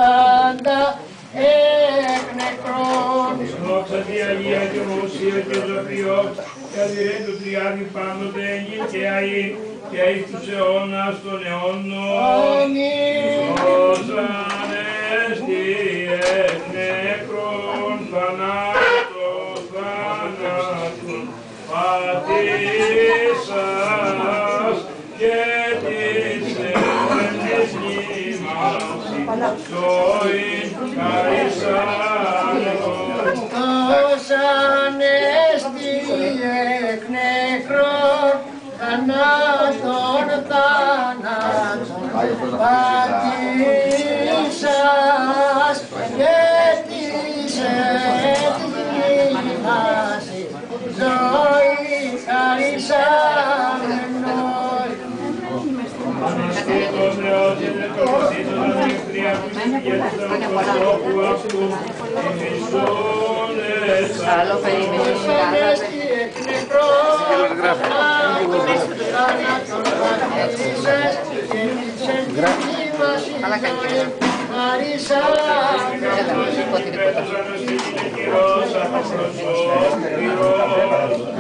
πάντα εκ νεκρών. Δόξα τη Αγία και ομοσία και ζωοποιό, και αδειρέ του Τριάδη πάντοτε εγγύν και αΐ, και εις τους αιώνας των αιώνων. Αμήν. Σώσαν εστι εκ νεκρών θανάτων, θανάτων, πατήσας και της έντες νήμασης, ζωήν χαρισάνων. Δώσαν εστι εκ νεκρών θανάτων, θανάτων, πατήσας και της έντες ζωή χαρισάμενος. Αναστήτως Θεός και τεκοχρησίτως ανοιχτρία του και του προσώπου αυτού, ημισούν εσάς. Δώσαν εστι εκ νεκρών θανάτων, πατήσας και της έντες ζωή χαρισάμενος.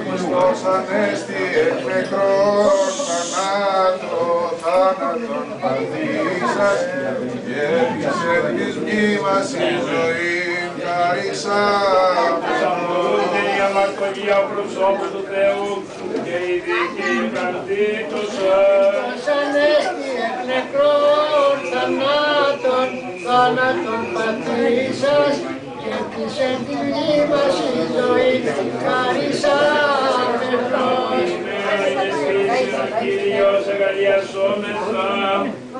Χριστός ανέστη εκ νεκρών θανάτων, θάνατον πατήσας και της έντης μνήμας η ζωή χαρισάμενος. Η αμαρτωλία προσώπου του Θεού και η δίκαιη καρτήτωσα. Δώσαν εστι εκ νεκρών θανάτων, θάνατον πατήσας και της έντης μνήμας η ζωή χαρισάμενος. Κύριος αγαλιασόμεθα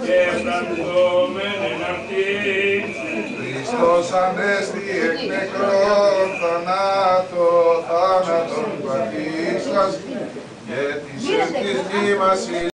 και ευλαντώμεν εν αυτήν. Χριστός ανέστη εκ νεκρών θανάτων, θάνατον πατήσας και της έντης μνήμας